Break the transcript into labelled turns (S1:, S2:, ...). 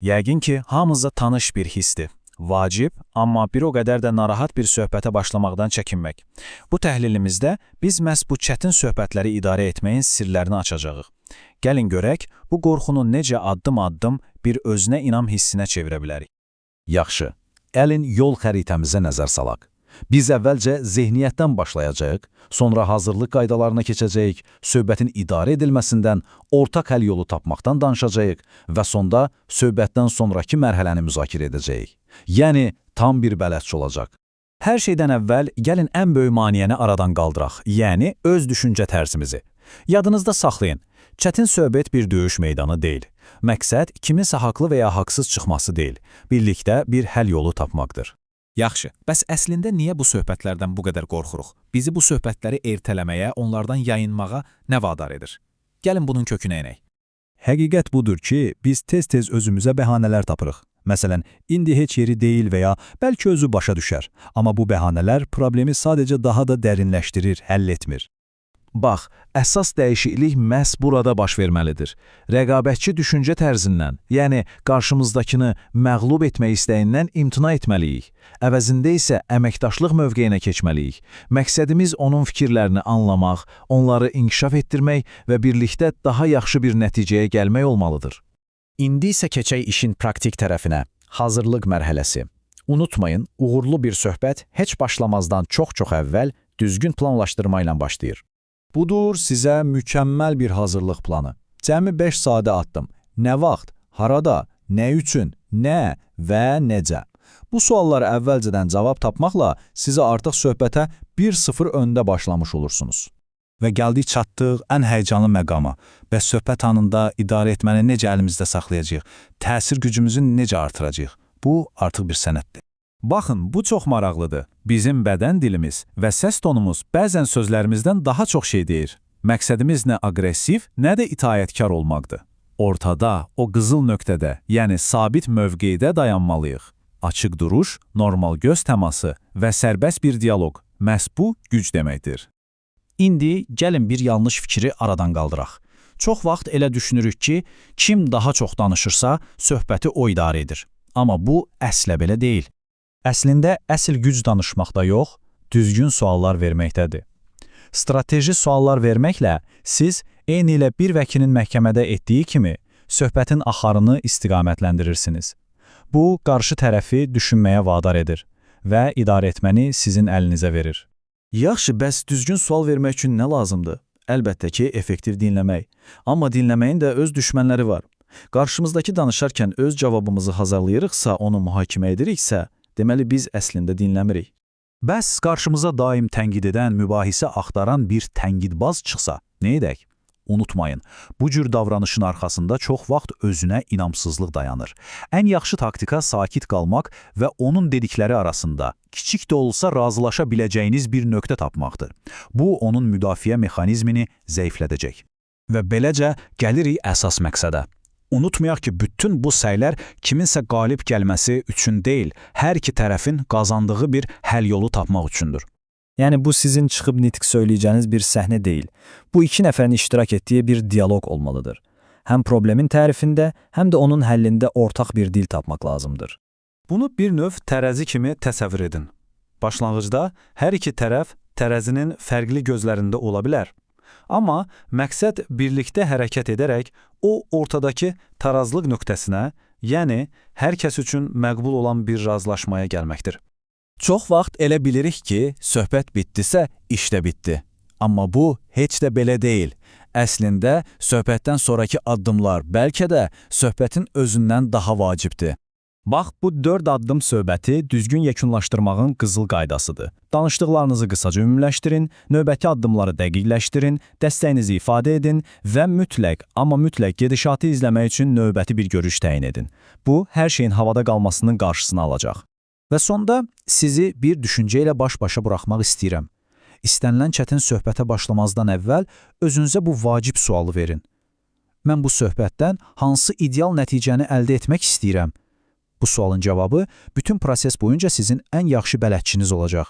S1: Yəqin ki, hamınıza tanış bir hissdir. Vacib, amma bir o qədər də narahat bir söhbətə başlamaqdan çəkinmək. Bu təhlilimizdə biz məhz bu çətin söhbətləri idarə etməyin sirlərini açacağıq. Gəlin görək, bu qorxunu necə addım-addım bir özünə inam hissinə çevirə bilərik.
S2: Yaxşı, gəlin yol xəritəmizə nəzər salaq. Biz əvvəlcə zehniyyətdən başlayacağıq, sonra hazırlıq qaydalarına keçəcəyik, söhbətin idarə edilməsindən, ortaq həll yolu tapmaqdan danışacağıq və sonda söhbətdən sonraki mərhələni müzakirə edəcəyik. Yəni, tam bir bələdçi olacaq.
S1: Hər şeydən əvvəl gəlin ən böyük maneəni aradan qaldıraq, yəni öz düşüncə tərzimizi. Yadınızda saxlayın, çətin söhbət bir döyüş meydanı deyil. Məqsəd kiminsə haqlı və ya haqsız çıxması deyil, birlikdə bir həll yolu tapmaqdır. Yaxşı, bəs əslində niyə bu söhbətlərdən bu qədər qorxuruq? Bizi bu söhbətləri ertələməyə, onlardan yayınmağa nə vadar edir? Gəlin bunun kökünə enək.
S3: Həqiqət budur ki, biz tez-tez özümüzə bəhanələr tapırıq. Məsələn, indi heç yeri deyil və ya bəlkə özü başa düşər. Amma bu bəhanələr problemi sadəcə daha da dərinləşdirir, həll etmir.
S2: Bax, əsas dəyişiklik məhz burada baş verməlidir. Rəqabətçi düşüncə tərzindən, yəni qarşımızdakını məğlub etmək istəyindən imtina etməliyik. Əvəzində isə əməkdaşlıq mövqeyinə keçməliyik. Məqsədimiz onun fikirlərini anlamaq, onları inkişaf etdirmək və birlikdə daha yaxşı bir nəticəyə gəlmək olmalıdır.
S4: İndi isə keçək işin praktik tərəfinə, hazırlıq mərhələsi. Unutmayın, uğurlu bir söhbət heç başlamazdan çox-çox əvvəl düzgün planlaşdırma ilə başlayır.
S3: Budur sizə mükəmməl bir hazırlıq planı. Cəmi 5 sadə addım. Nə vaxt, harada, nə üçün, nə və necə? Bu suallara əvvəlcədən cavab tapmaqla sizi artıq söhbətə 1-0 öndə başlamış olursunuz. Və gəldik çatdıq ən həyəcanlı məqama və söhbət anında idarə etməni necə əlimizdə saxlayacağıq, təsir gücümüzü necə artıracağıq? Bu artıq bir sənətdir.
S1: Baxın, bu çox maraqlıdır. Bizim bədən dilimiz və səs tonumuz bəzən sözlərimizdən daha çox şey deyir. Məqsədimiz nə aqressiv, nə də itaətkar olmaqdır. Ortada, o qızıl nöqtədə, yəni sabit mövqedə dayanmalıyıq. Açıq duruş, normal göz təması və sərbəst bir dialoq, məhz bu güc deməkdir.
S4: İndi gəlin bir yanlış fikri aradan qaldıraq. Çox vaxt elə düşünürük ki, kim daha çox danışırsa, söhbəti o idarə edir. Amma bu əslə belə deyil.
S3: Əslində, əsl güc danışmaqda yox, düzgün suallar verməkdədir. Strateji suallar verməklə siz eyni ilə bir vəkilin məhkəmədə etdiyi kimi söhbətin axarını istiqamətlendirirsiniz. Bu, qarşı tərəfi düşünməyə vadar edir və idarə etməni sizin əlinizə verir.
S5: Yaxşı, bəs düzgün sual vermək üçün nə lazımdır? Əlbəttə ki, effektiv dinləmək. Amma dinləməyin də öz düşmənləri var. Qarşımızdakı danışarkən öz cavabımızı hazırlayırıqsa, onu mühakimə ediriksə, deməli biz əslində dinləmirik.
S3: Bəs qarşımıza daim tənqid edən, mübahisə axtaran bir tənqidbaz çıxsa, nə edək? Unutmayın, bu cür davranışın arxasında çox vaxt özünə inamsızlıq dayanır. Ən yaxşı taktika sakit qalmaq və onun dedikləri arasında kiçik də olsa razılaşa biləcəyiniz bir nöqtə tapmaqdır. Bu, onun müdafiə mexanizmini zəiflədəcək. Və beləcə gəlirik əsas məqsədə. Unutmayaq ki, bütün bu səylər kiminsə qalib gəlməsi üçün deyil, hər iki tərəfin qazandığı bir həll yolu tapmaq üçündür.
S6: Yəni, bu sizin çıxıb nitq söyləyəcəyiniz bir səhnə deyil. Bu iki nəfərin iştirak etdiyi bir dialoq olmalıdır. Həm problemin tərifində, həm də onun həllində ortaq bir dil tapmaq lazımdır.
S1: Bunu bir növ tərəzi kimi təsəvvür edin. Başlanğıcda hər iki tərəf tərəzinin fərqli gözlərində ola bilər. Amma məqsəd birlikdə hərəkət edərək o ortadakı tarazlıq nöqtəsinə, yəni hər kəs üçün məqbul olan bir razılaşmaya gəlməkdir.
S4: Çox vaxt elə bilirik ki, söhbət bitdisə, iş də bitdi. Amma bu, heç də belə deyil. Əslində, söhbətdən sonraki addımlar bəlkə də söhbətin özündən daha vacibdir.
S6: Bax, bu 4 addım söhbəti düzgün yekunlaşdırmağın qızıl qaydasıdır. Danışdıqlarınızı qısaca ümumiləşdirin, növbəti addımları dəqiqləşdirin, dəstəyinizi ifadə edin və mütləq, amma mütləq gedişatı izləmək üçün növbəti bir görüş təyin edin. Bu, hər şeyin havada qalmasının qarşısını alacaq.
S4: Və sonda sizi bir düşüncə ilə baş-başa buraxmaq istəyirəm. İstənilən çətin söhbətə başlamazdan əvvəl özünüzə bu vacib sualı verin. Mən bu söhbətdən hansı ideal nəticəni əldə etmək istəyirəm? Bu sualın cavabı bütün proses boyunca sizin ən yaxşı bələdçiniz olacaq.